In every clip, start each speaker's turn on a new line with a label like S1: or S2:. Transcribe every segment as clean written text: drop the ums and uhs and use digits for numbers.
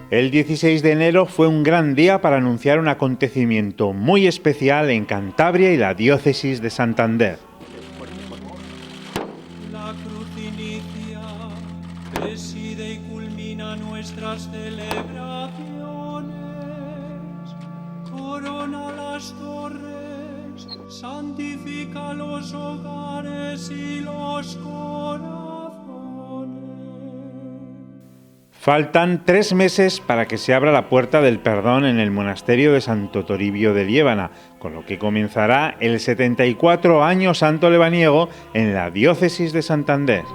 S1: El 16 de enero fue un gran día para anunciar un acontecimiento muy especial en Cantabria y la diócesis de Santander.
S2: La cruz inicia, preside y culmina nuestras celebraciones, corona las torres, santifica los hogares y los corazones.
S1: Faltan 3 meses para que se abra la puerta del perdón en el monasterio de Santo Toribio de Liébana, con lo que comenzará el 74 año santo lebaniego en la diócesis de Santander.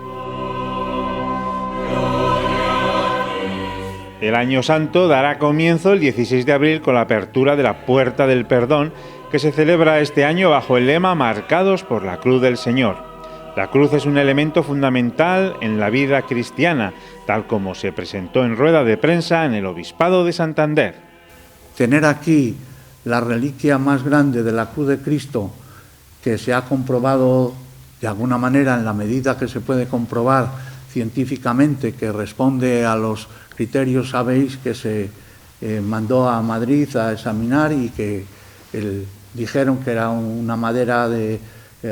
S1: El año santo dará comienzo el 16 de abril con la apertura de la Puerta del Perdón, que se celebra este año bajo el lema Marcados por la Cruz del Señor. La cruz es un elemento fundamental en la vida cristiana, tal como se presentó en rueda de prensa en el Obispado de Santander.
S3: Tener aquí la reliquia más grande de la cruz de Cristo, que se ha comprobado de alguna manera, en la medida que se puede comprobar científicamente, que responde a los criterios, sabéis, que se mandó a Madrid a examinar y que dijeron que era una madera de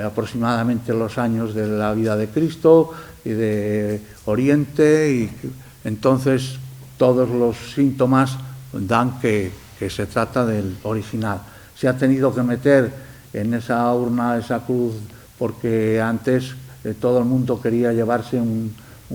S3: aproximadamente los años de la vida de Cristo y de Oriente, y entonces todos los síntomas dan que se trata del original. Se ha tenido que meter en esa urna esa cruz porque antes todo el mundo quería llevarse un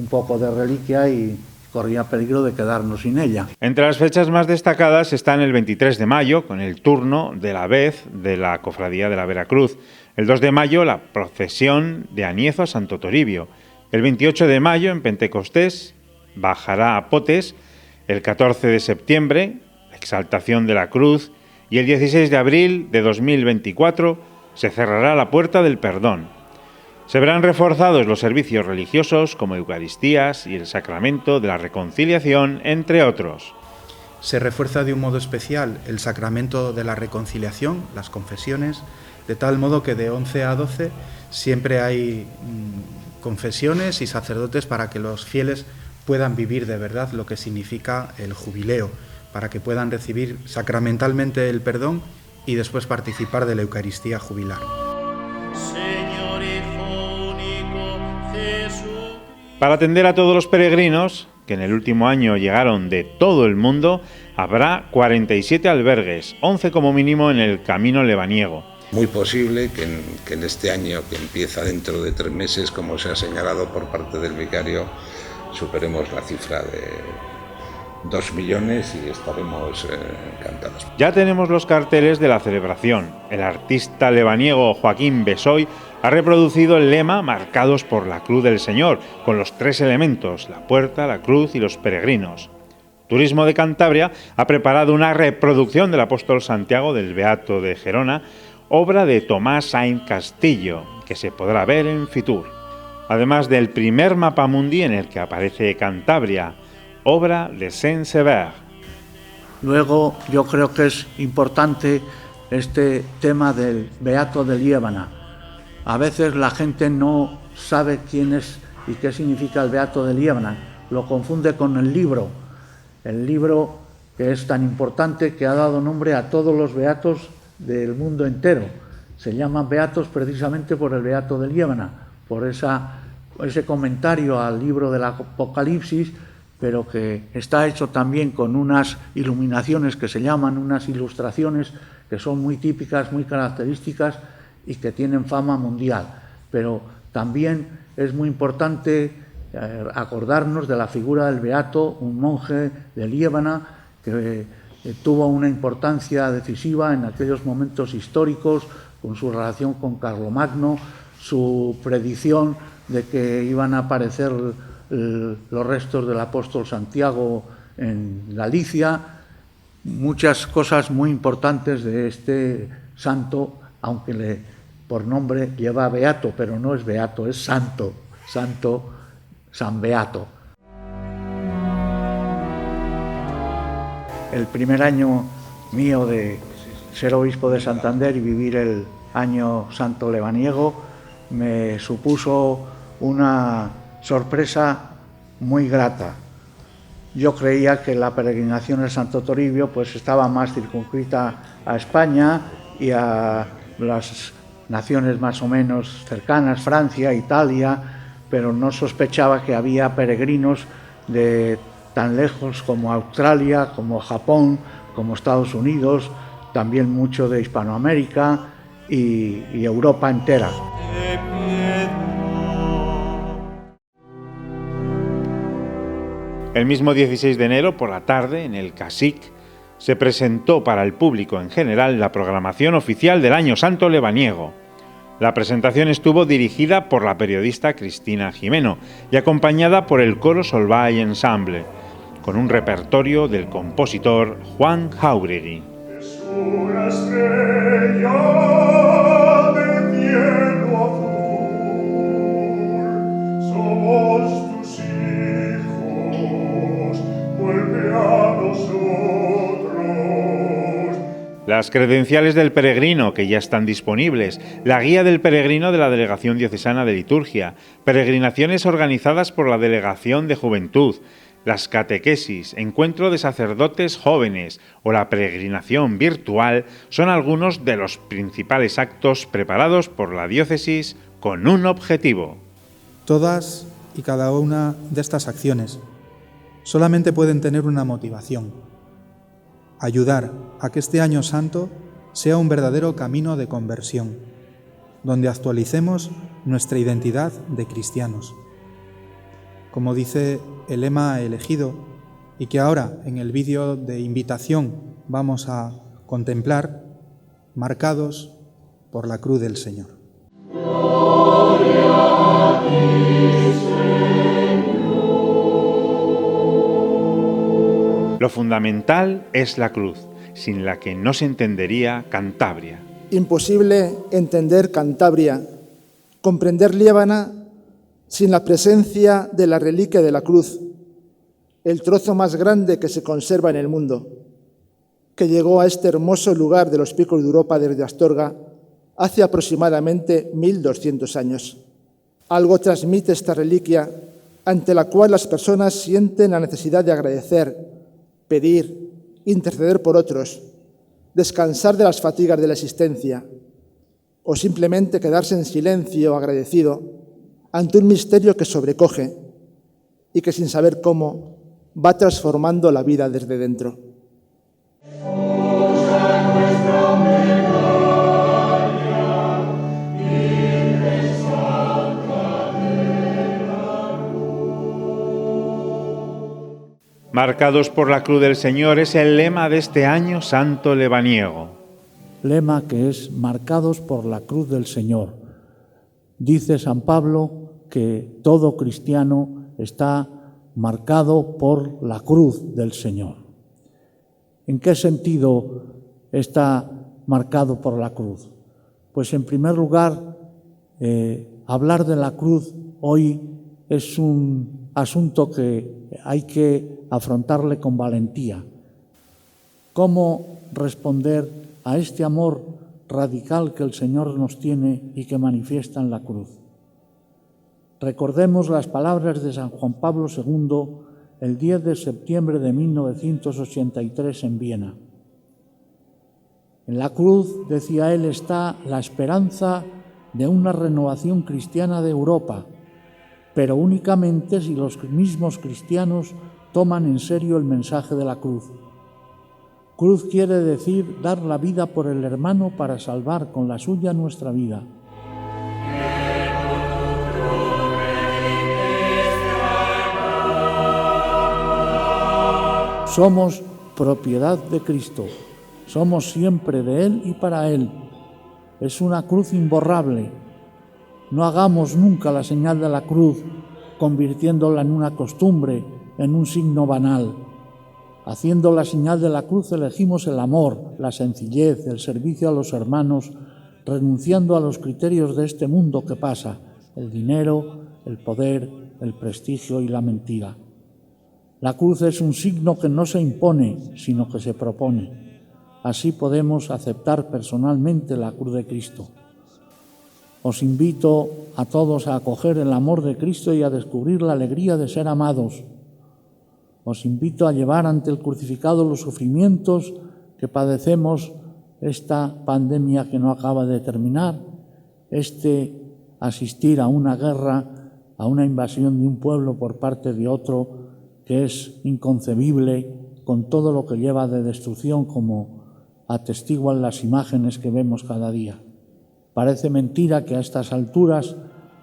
S3: poco de reliquia y corría peligro de quedarnos sin ella.
S1: Entre las fechas más destacadas están el 23 de mayo, con el turno de la vez de la Cofradía de la Veracruz. El 2 de mayo, la procesión de Aniezo a Santo Toribio. El 28 de mayo, en Pentecostés, bajará a Potes. El 14 de septiembre, la exaltación de la cruz. Y el 16 de abril de 2024, se cerrará la Puerta del Perdón. Se verán reforzados los servicios religiosos como Eucaristías y el Sacramento de la Reconciliación, entre otros.
S4: Se refuerza de un modo especial el Sacramento de la Reconciliación, las confesiones, de tal modo que de 11 a 12 siempre hay confesiones y sacerdotes para que los fieles puedan vivir de verdad lo que significa el jubileo, para que puedan recibir sacramentalmente el perdón y después participar de la Eucaristía jubilar.
S1: Para atender a todos los peregrinos, que en el último año llegaron de todo el mundo, habrá 47 albergues, 11 como mínimo en el camino lebaniego.
S5: Muy posible que en este año, que empieza dentro de 3 meses, como se ha señalado por parte del vicario, superemos la cifra de 2 millones y estaremos encantados.
S1: Ya tenemos los carteles de la celebración. El artista lebaniego Joaquín Besoy ha reproducido el lema Marcados por la Cruz del Señor, con los 3 elementos, la puerta, la cruz y los peregrinos. Turismo de Cantabria ha preparado una reproducción del apóstol Santiago del Beato de Gerona, obra de Tomás Sainz Castillo, que se podrá ver en Fitur. Además del primer mapamundi en el que aparece Cantabria, obra de Saint-Sever.
S3: Luego yo creo que es importante este tema del Beato de Liébana. A veces la gente no sabe quién es y qué significa el Beato de Liébana, lo confunde con el libro que es tan importante, que ha dado nombre a todos los beatos del mundo entero. Se llaman beatos precisamente por el Beato de Liébana, por ese comentario al libro del Apocalipsis, pero que está hecho también con unas iluminaciones que se llaman unas ilustraciones, que son muy típicas, muy características y que tienen fama mundial. Pero también es muy importante acordarnos de la figura del beato, un monje de Liébana que tuvo una importancia decisiva en aquellos momentos históricos, con su relación con Carlomagno, su predicción de que iban a aparecer los restos del apóstol Santiago en Galicia, muchas cosas muy importantes de este santo, aunque por nombre lleva beato, pero no es beato, es santo, San Beato. El primer año mío de ser obispo de Santander y vivir el año santo lebaniego me supuso una sorpresa muy grata. yo creía que la peregrinación de Santo Toribio pues estaba más circunscrita a España y a las naciones más o menos cercanas, Francia, Italia, pero no sospechaba que había peregrinos de tan lejos como Australia, como Japón, como Estados Unidos, también mucho de Hispanoamérica y Europa entera.
S1: El mismo 16 de enero, por la tarde, en el CSIC, se presentó para el público en general la programación oficial del Año Santo lebaniego. La presentación estuvo dirigida por la periodista Cristina Jimeno y acompañada por el coro Solvay Ensemble, con un repertorio del compositor Juan Jáuregui. Las credenciales del peregrino, que ya están disponibles, la guía del peregrino de la Delegación Diocesana de Liturgia, peregrinaciones organizadas por la Delegación de Juventud, las catequesis, encuentro de sacerdotes jóvenes o la peregrinación virtual son algunos de los principales actos preparados por la diócesis con un objetivo.
S4: Todas y cada una de estas acciones solamente pueden tener una motivación: ayudar a que este Año Santo sea un verdadero camino de conversión, donde actualicemos nuestra identidad de cristianos. Como dice el lema elegido y que ahora en el vídeo de invitación vamos a contemplar, marcados por la cruz del Señor.
S1: Lo fundamental es la cruz, sin la que no se entendería Cantabria.
S6: Imposible entender Cantabria, comprender Liébana sin la presencia de la reliquia de la cruz, el trozo más grande que se conserva en el mundo, que llegó a este hermoso lugar de los picos de Europa desde Astorga hace aproximadamente 1200 años. Algo transmite esta reliquia ante la cual las personas sienten la necesidad de agradecer, pedir, interceder por otros, descansar de las fatigas de la existencia o simplemente quedarse en silencio agradecido ante un misterio que sobrecoge y que sin saber cómo va transformando la vida desde dentro.
S1: Marcados por la cruz del Señor es el lema de este Año Santo lebaniego.
S3: Lema que es marcados por la cruz del Señor. Dice San Pablo que todo cristiano está marcado por la cruz del Señor. ¿En qué sentido está marcado por la cruz? Pues en primer lugar, hablar de la cruz hoy es un asunto que hay que afrontarle con valentía. ¿Cómo responder a este amor radical que el Señor nos tiene y que manifiesta en la cruz? Recordemos las palabras de San Juan Pablo II el 10 de septiembre de 1983 en Viena. En la cruz, decía él, está la esperanza de una renovación cristiana de Europa, pero únicamente si los mismos cristianos toman en serio el mensaje de la cruz. Cruz quiere decir dar la vida por el hermano para salvar con la suya nuestra vida. Somos propiedad de Cristo, somos siempre de Él y para Él. Es una cruz imborrable. No hagamos nunca la señal de la cruz convirtiéndola en una costumbre, en un signo banal. Haciendo la señal de la cruz elegimos el amor, la sencillez, el servicio a los hermanos, renunciando a los criterios de este mundo que pasa, el dinero, el poder, el prestigio y la mentira. La cruz es un signo que no se impone, sino que se propone. Así podemos aceptar personalmente la cruz de Cristo. Os invito a todos a acoger el amor de Cristo y a descubrir la alegría de ser amados. Os invito a llevar ante el crucificado los sufrimientos que padecemos, esta pandemia que no acaba de terminar, asistir a una guerra, a una invasión de un pueblo por parte de otro, que es inconcebible, con todo lo que lleva de destrucción, como atestiguan las imágenes que vemos cada día. Parece mentira que a estas alturas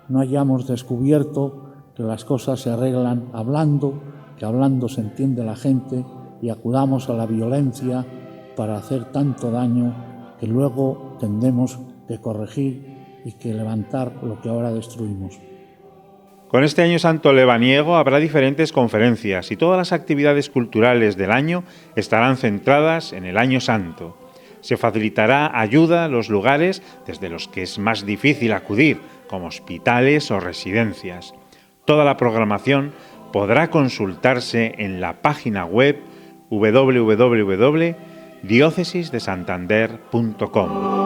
S3: no hayamos descubierto que las cosas se arreglan hablando, que hablando se entiende la gente, y acudamos a la violencia para hacer tanto daño que luego tendremos que corregir y que levantar lo que ahora destruimos.
S1: Con este Año Santo lebaniego habrá diferentes conferencias y todas las actividades culturales del año estarán centradas en el Año Santo. Se facilitará ayuda a los lugares desde los que es más difícil acudir, como hospitales o residencias. Toda la programación podrá consultarse en la página web www.diocesisdesantander.com.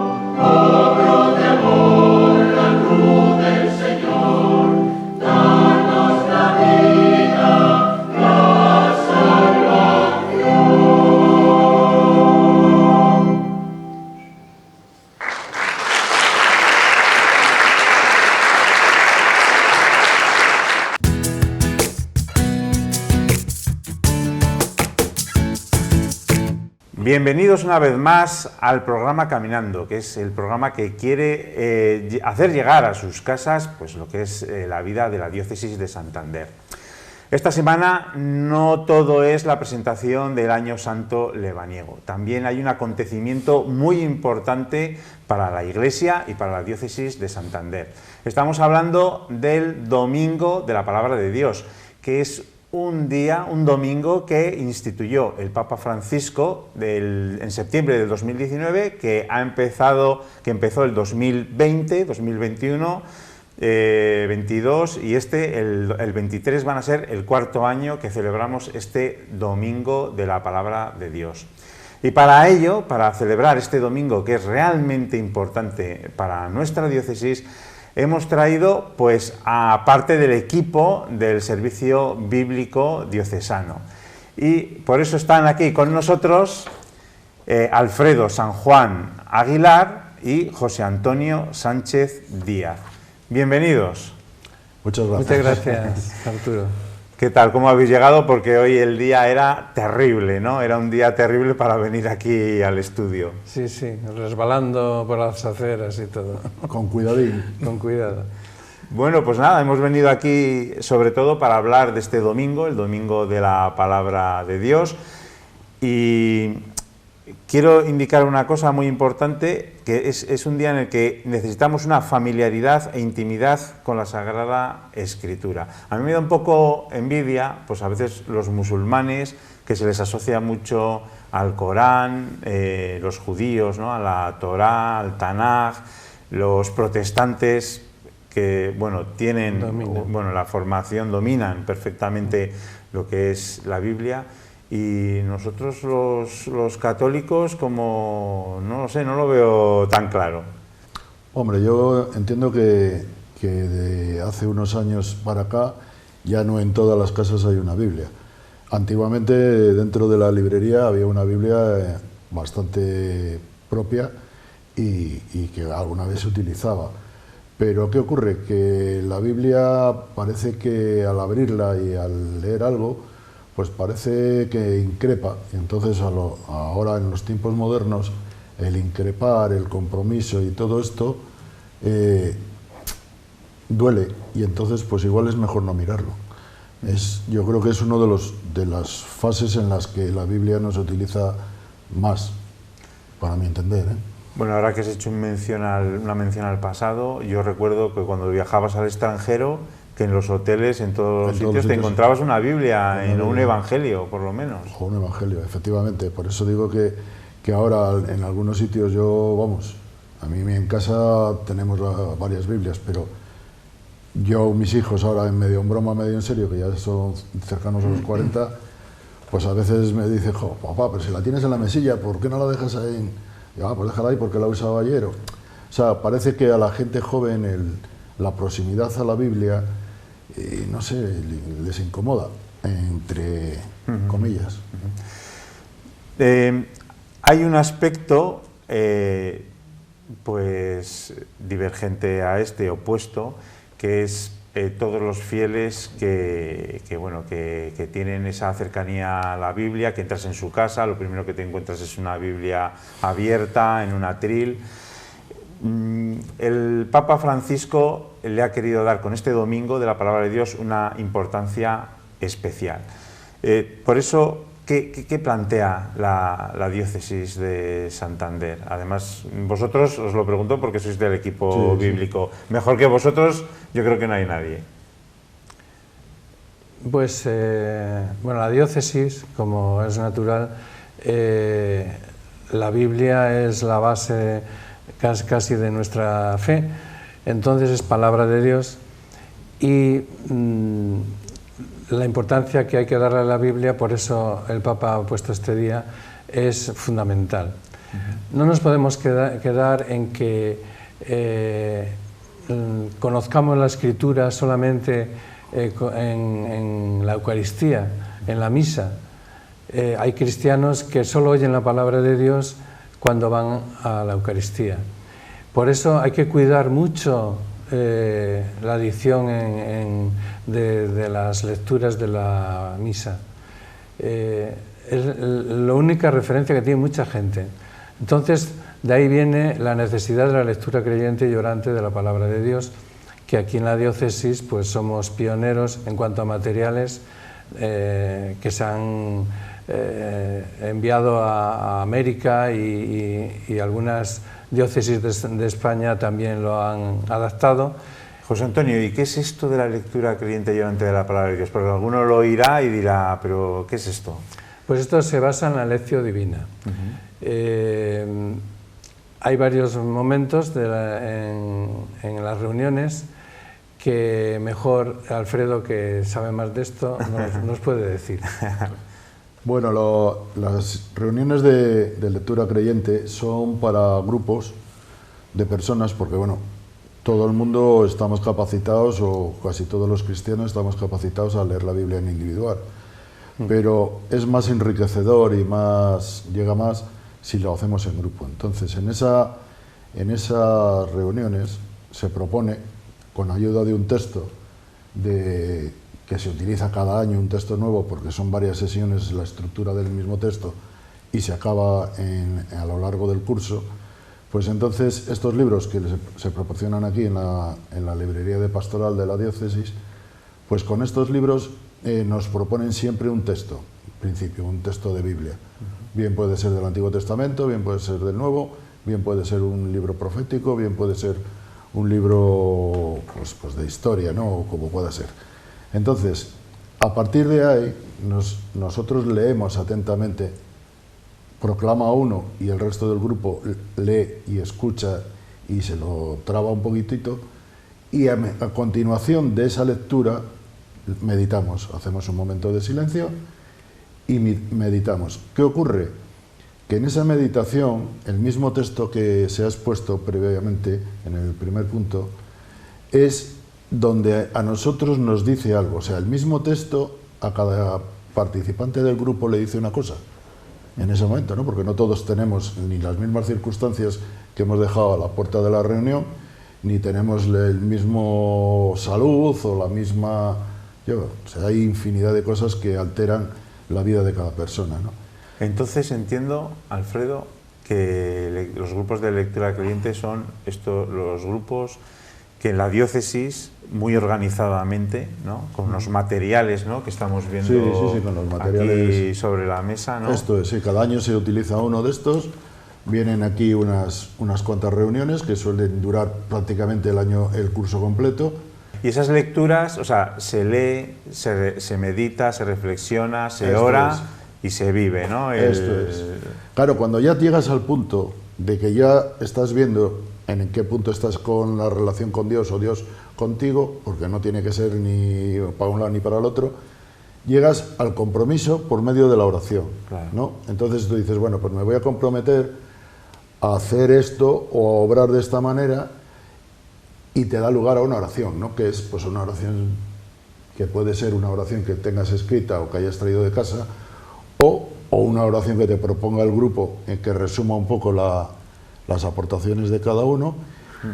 S1: Bienvenidos una vez más al programa Caminando, que es el programa que quiere hacer llegar a sus casas pues lo que es la vida de la Diócesis de Santander. Esta semana no todo es la presentación del Año Santo lebaniego, también hay un acontecimiento muy importante para la Iglesia y para la Diócesis de Santander. Estamos hablando del Domingo de la Palabra de Dios, que es un domingo que instituyó el Papa Francisco en septiembre del 2019, que empezó el 2020, 2021, 22 y el 23 van a ser el cuarto año que celebramos este Domingo de la Palabra de Dios. Y para ello, para celebrar este domingo que es realmente importante para nuestra diócesis, hemos traído pues a parte del equipo del Servicio Bíblico Diocesano. Y por eso están aquí con nosotros Alfredo San Juan Aguilar y José Antonio Sánchez Díaz. Bienvenidos.
S7: Muchas gracias.
S8: Muchas gracias, Arturo.
S1: ¿Qué tal? ¿Cómo habéis llegado? Porque hoy el día era terrible, ¿no? Era un día terrible para venir aquí al estudio.
S8: Sí, sí, resbalando por las aceras y todo.
S7: Con cuidadín.
S8: Con cuidado.
S1: Bueno, pues nada, hemos venido aquí sobre todo para hablar de este domingo, el Domingo de la Palabra de Dios. Y quiero indicar una cosa muy importante, que es un día en el que necesitamos una familiaridad e intimidad con la Sagrada Escritura. A mí me da un poco envidia, pues a veces los musulmanes, que se les asocia mucho al Corán, los judíos, ¿no?, a la Torá, al Tanaj, los protestantes que, bueno, tienen la formación, dominan perfectamente lo que es la Biblia. Y nosotros los católicos, como, no lo sé, no lo veo tan claro.
S7: Hombre, yo entiendo que de hace unos años para acá ya no en todas las casas hay una Biblia. Antiguamente dentro de la librería había una Biblia bastante propia y que alguna vez se utilizaba. Pero ¿qué ocurre? Que la Biblia parece que al abrirla y al leer algo, pues parece que increpa, y entonces ahora en los tiempos modernos el increpar, el compromiso y todo esto duele, y entonces pues igual es mejor no mirarlo. Yo creo que es uno de las fases en las que la Biblia no se utiliza más, para mi entender, ¿eh?
S1: Bueno, ahora que has hecho una mención al pasado, yo recuerdo que cuando viajabas al extranjero, que en los hoteles, en todos los sitios, te encontrabas una Biblia, un evangelio, por lo menos.
S7: Un evangelio, efectivamente. Por eso digo que ahora en algunos sitios a mí en casa tenemos varias Biblias, pero mis hijos ahora en medio en broma, medio en serio, que ya son cercanos a los 40, pues a veces me dicen, papá, pero si la tienes en la mesilla, ¿por qué no la dejas ahí? Pues déjala ahí porque la usaba ayer. O sea, parece que a la gente joven la proximidad a la Biblia, no sé, les incomoda. entre comillas.
S1: Hay un aspecto pues divergente a este, opuesto, que es todos los fieles que tienen esa cercanía a la Biblia, que entras en su casa, lo primero que te encuentras es una Biblia abierta en un atril. El Papa Francisco le ha querido dar con este domingo de la Palabra de Dios una importancia especial. Por eso, ¿qué plantea la diócesis de Santander? Además, vosotros, os lo pregunto porque sois del equipo bíblico. Mejor que vosotros, yo creo que no hay nadie.
S8: Pues, bueno, la diócesis, como es natural, la Biblia es la base casi de nuestra fe, entonces es palabra de Dios, y la importancia que hay que darle a la Biblia, por eso el Papa ha puesto este día, es fundamental. No nos podemos quedar en que conozcamos la Escritura solamente en la Eucaristía, en la misa. Hay cristianos que solo oyen la palabra de Dios cuando van a la Eucaristía. Por eso hay que cuidar mucho la adición de las lecturas de la misa. Es la única referencia que tiene mucha gente. Entonces, de ahí viene la necesidad de la lectura creyente y orante de la palabra de Dios, que aquí en la diócesis pues somos pioneros en cuanto a materiales que se han enviado a América, y algunas diócesis de España también lo han adaptado.
S1: José Antonio, ¿y qué es esto de la lectura creyente y orante de la palabra de Dios? Porque alguno lo oirá y dirá, ¿pero qué es esto?
S8: Pues esto se basa en la lección divina. Hay varios momentos en las reuniones que mejor Alfredo, que sabe más de esto, nos puede decir.
S7: Bueno, las reuniones de lectura creyente son para grupos de personas, porque bueno, todo el mundo estamos capacitados, o casi todos los cristianos estamos capacitados a leer la Biblia en individual, pero es más enriquecedor y llega más si lo hacemos en grupo. Entonces, en esas reuniones se propone, con ayuda de un texto que se utiliza cada año, un texto nuevo, porque son varias sesiones la estructura del mismo texto y se acaba a lo largo del curso, pues entonces estos libros que se proporcionan aquí en la librería de pastoral de la diócesis, pues con estos libros nos proponen siempre un texto, en principio, un texto de Biblia. Bien puede ser del Antiguo Testamento, bien puede ser del Nuevo, bien puede ser un libro profético, bien puede ser un libro pues de historia, ¿no? O como pueda ser. Entonces, a partir de ahí, nosotros leemos atentamente, proclama uno y el resto del grupo lee y escucha y se lo traba un poquitito, y a continuación de esa lectura meditamos, hacemos un momento de silencio y meditamos. ¿Qué ocurre? Que en esa meditación, el mismo texto que se ha expuesto previamente en el primer punto, es donde a nosotros nos dice algo. O sea, el mismo texto a cada participante del grupo le dice una cosa en ese momento, ¿no? Porque no todos tenemos ni las mismas circunstancias que hemos dejado a la puerta de la reunión, ni tenemos el mismo salud o la misma... O sea, hay infinidad de cosas que alteran la vida de cada persona, ¿no?
S1: Entonces entiendo, Alfredo, que los grupos de lectura creyente son los grupos que en la diócesis, muy organizadamente, ¿no? Con los materiales, ¿no? Que estamos viendo
S7: sí, con los materiales
S1: aquí sobre la mesa, ¿no?
S7: Esto es, sí, cada año se utiliza uno de estos. Vienen aquí unas cuantas reuniones que suelen durar prácticamente el curso completo.
S1: Y esas lecturas, o sea, se lee, se medita, se reflexiona, se ora y se vive, ¿no?
S7: Esto es. Claro, cuando ya llegas al punto de que ya estás viendo en qué punto estás con la relación con Dios o Dios contigo, porque no tiene que ser ni para un lado ni para el otro, llegas al compromiso por medio de la oración,
S1: claro,
S7: ¿no? Entonces tú dices, bueno, pues me voy a comprometer a hacer esto o a obrar de esta manera, y te da lugar a una oración, ¿no? Que es pues una oración que puede ser una oración que tengas escrita o que hayas traído de casa, o una oración que te proponga el grupo en que resuma un poco las aportaciones de cada uno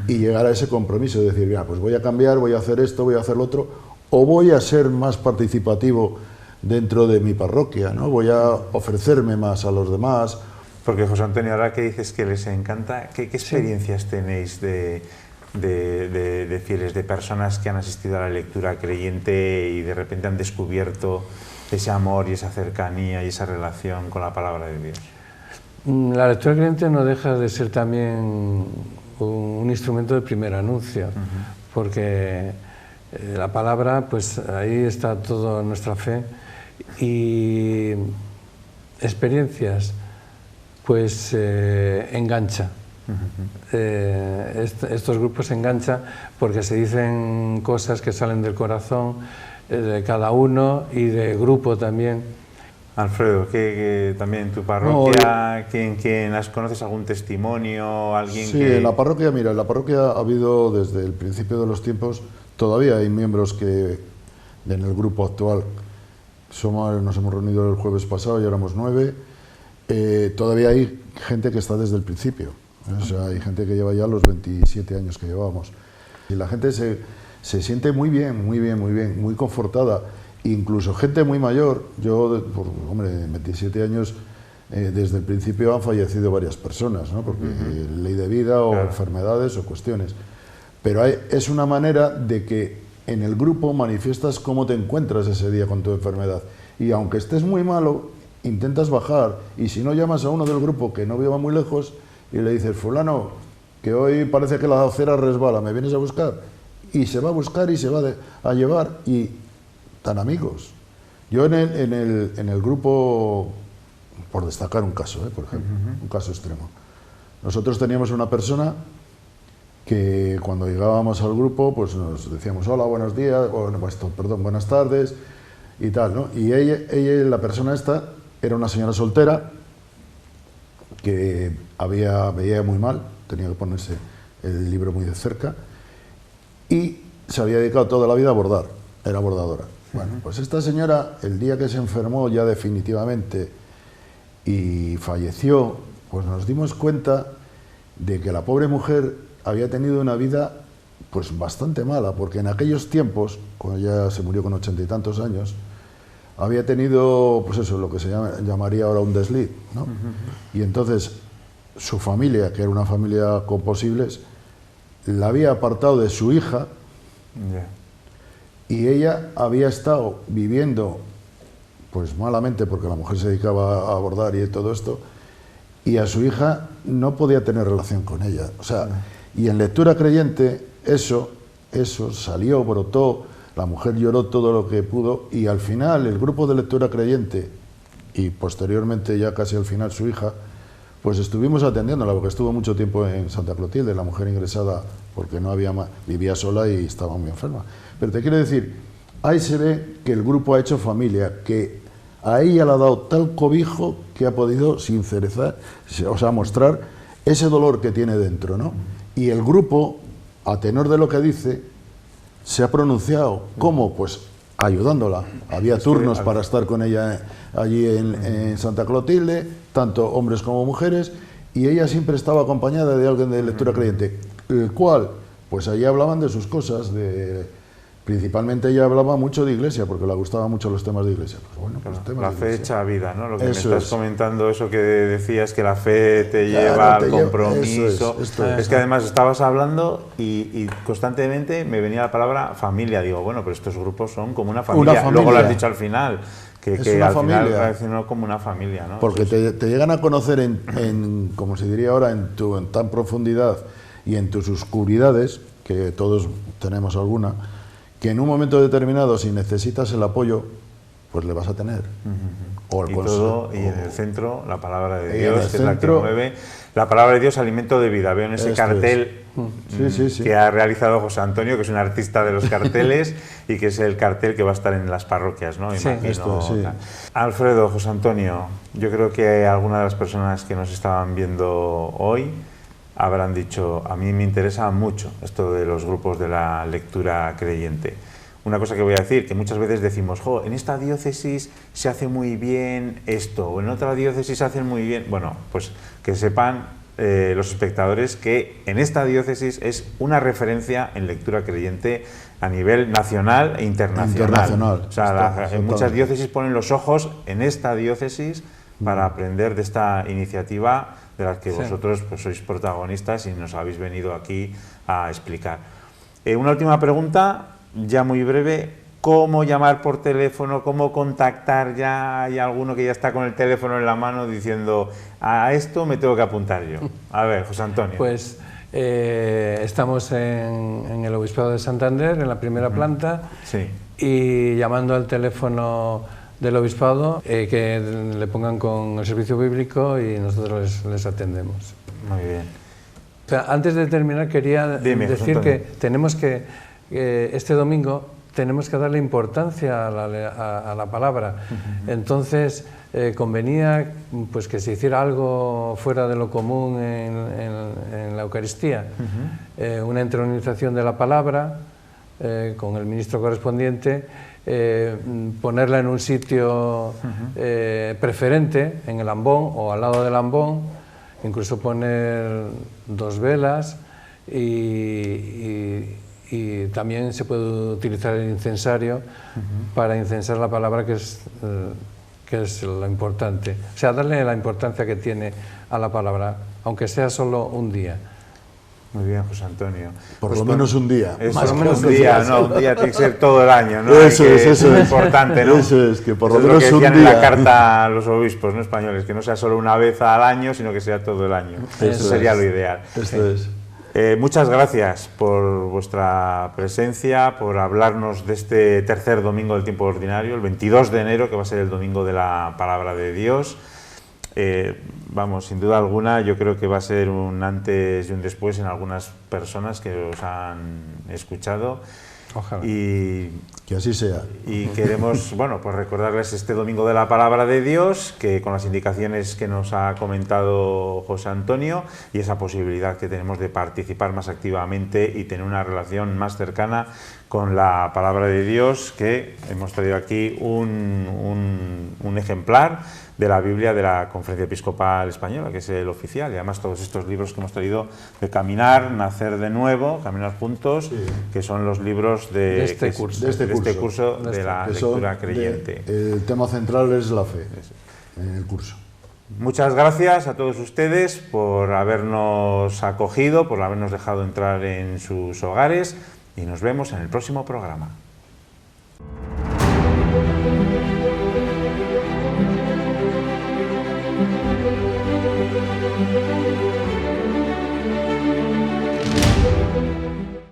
S7: y llegar a ese compromiso de decir, mira, pues voy a cambiar, voy a hacer esto, voy a hacer lo otro, o voy a ser más participativo dentro de mi parroquia, ¿no? Voy a ofrecerme más a los demás.
S1: Porque José Antonio, ahora que dices que les encanta, ¿qué experiencias tenéis de fieles, de personas que han asistido a la lectura creyente y de repente han descubierto ese amor y esa cercanía y esa relación con la palabra de Dios?
S8: La lectura creyente no deja de ser también un instrumento de primer anuncio, porque la palabra, pues ahí está toda nuestra fe, y experiencias, pues engancha. Estos grupos enganchan porque se dicen cosas que salen del corazón de cada uno y de grupo también.
S1: Alfredo, que también en tu parroquia, ¿quién conoces algún testimonio? ¿Alguien
S7: sí, en la parroquia, mira, en la parroquia ha habido desde el principio de los tiempos, todavía hay miembros que en el grupo actual, nos hemos reunido el jueves pasado y éramos 9, todavía hay gente que está desde el principio, o sea, hay gente que lleva ya los 27 años que llevábamos, y la gente se siente muy bien, muy confortada. Incluso gente muy mayor, yo, hombre, en 27 años, desde el principio han fallecido varias personas, ¿no? Porque ley de vida o enfermedades o cuestiones. Pero es una manera de que en el grupo manifiestas cómo te encuentras ese día con tu enfermedad. Y aunque estés muy malo, intentas bajar. Y si no, llamas a uno del grupo que no viva muy lejos y le dices, fulano, que hoy parece que la acera resbala, ¿me vienes a buscar? Y se va a buscar y se va a llevar y tan amigos. Yo en el grupo, por destacar un caso, por ejemplo, un caso extremo. Nosotros teníamos una persona que cuando llegábamos al grupo, pues nos decíamos hola, buenos días, perdón, buenas tardes y tal, ¿no? Y ella, la persona era una señora soltera que veía muy mal, tenía que ponerse el libro muy de cerca y se había dedicado toda la vida a bordar, era bordadora. Bueno, pues esta señora, el día que se enfermó ya definitivamente y falleció, pues nos dimos cuenta de que la pobre mujer había tenido una vida pues bastante mala, porque en aquellos tiempos, cuando ya se murió con 80 y tantos años, había tenido, pues eso, lo que se llamaría ahora un desliz, ¿no? Y entonces su familia, que era una familia con posibles, la había apartado de su hija. Y ella había estado viviendo, pues malamente, porque la mujer se dedicaba a bordar y todo esto, y a su hija no podía tener relación con ella. O sea, y en lectura creyente eso salió, brotó, la mujer lloró todo lo que pudo, y al final el grupo de lectura creyente, y posteriormente ya casi al final su hija, pues estuvimos atendiéndola, porque estuvo mucho tiempo en Santa Clotilde, la mujer ingresada, porque no había más, vivía sola y estaba muy enferma. Pero te quiero decir, ahí se ve que el grupo ha hecho familia, que a ella le ha dado tal cobijo que ha podido sincerizar, o sea, mostrar ese dolor que tiene dentro, ¿no? Y el grupo, a tenor de lo que dice, se ha pronunciado. ¿Cómo? Pues ayudándola. Había turnos para estar con ella allí en Santa Clotilde, tanto hombres como mujeres, y ella siempre estaba acompañada de alguien de lectura creyente, el cual, pues allí hablaban de sus cosas, principalmente ella hablaba mucho de iglesia, porque le gustaban mucho los temas de iglesia. Pues bueno, pues temas
S1: la
S7: de
S1: fe
S7: iglesia.
S1: hecha vida, ¿no? Lo que
S7: Eso
S1: me estás comentando, eso que decías, que la fe te lleva al compromiso. Es que además estabas hablando y constantemente me venía la palabra familia. Digo, bueno, pero estos grupos son como una familia. Luego lo has dicho al final, que
S7: una
S1: al
S7: familia.
S1: final parece como una familia, ¿no?
S7: Porque te llegan a conocer como se diría ahora, en tan profundidad y en tus oscuridades, que todos tenemos alguna, que en un momento determinado, si necesitas el apoyo, pues le vas a tener. O el
S1: y en el centro, la palabra de Dios, que es la que mueve. La palabra de Dios, alimento de vida. Veo en ese cartel que ha realizado José Antonio, que es un artista de los carteles, y que es el cartel que va a estar en las parroquias, ¿no? Imagino. Alfredo, José Antonio, yo creo que algunas de las personas que nos estaban viendo hoy habrán dicho, a mí me interesa mucho esto de los grupos de la lectura creyente. una cosa que voy a decir, que muchas veces decimos, jo, en esta diócesis se hace muy bien esto, o en otra diócesis se hacen muy bien. Bueno, pues que sepan los espectadores que en esta diócesis es una referencia en lectura creyente a nivel nacional e internacional. O sea, en muchas diócesis ponen los ojos en esta diócesis para aprender de esta iniciativa de la que vosotros pues, sois protagonistas y nos habéis venido aquí a explicar. Una última pregunta, ya muy breve. ¿Cómo llamar por teléfono? ¿Cómo contactar? Ya hay alguno que ya está con el teléfono en la mano diciendo, a esto me tengo que apuntar yo. A ver, José Antonio.
S8: Pues estamos en el Obispado de Santander, en la primera planta,
S1: sí.
S8: Y llamando al teléfono del Obispado, que le pongan con el servicio bíblico y nosotros les atendemos.
S1: Muy bien.
S8: O sea, antes de terminar quería decir que tenemos que, este domingo, tenemos que darle importancia a la palabra. Entonces, convenía pues, que se hiciera algo fuera de lo común en la Eucaristía. Una entronización de la palabra con el ministro correspondiente, ponerla en un sitio preferente, en el ambón o al lado del ambón, incluso poner 2 velas y también se puede utilizar el incensario para incensar la palabra, que es lo importante. O sea, darle la importancia que tiene a la palabra, aunque sea solo un día.
S1: Muy bien, José Antonio.
S7: Por lo menos un día.
S1: Por lo menos un día, no, un día tiene que ser todo el año, ¿no?
S7: Eso es
S1: importante, ¿no?
S7: Eso es, que por lo
S1: menos
S7: menos un día.
S1: en la carta a los obispos, ¿no?, españoles, que no sea solo una vez al año, sino que sea todo el año. Eso sería lo ideal.
S7: Esto es.
S1: Muchas gracias por vuestra presencia, por hablarnos de este tercer domingo del tiempo ordinario, el 22 de enero, que va a ser el domingo de la Palabra de Dios. Vamos, sin duda alguna, yo creo que va a ser un antes y un después en algunas personas que os han escuchado.
S8: Ojalá.
S7: Y que así sea.
S1: Y queremos, bueno, pues recordarles este domingo de la Palabra de Dios, que con las indicaciones que nos ha comentado José Antonio y esa posibilidad que tenemos de participar más activamente y tener una relación más cercana con la Palabra de Dios, que hemos traído aquí un ejemplar de la Biblia de la Conferencia Episcopal Española, que es el oficial, y además todos estos libros que hemos traído de Caminar, Nacer de Nuevo, Caminar Juntos, que son los libros de este curso de la lectura creyente.
S7: El tema central es la fe en el curso.
S1: Muchas gracias a todos ustedes por habernos acogido, por habernos dejado entrar en sus hogares, y nos vemos en el próximo programa.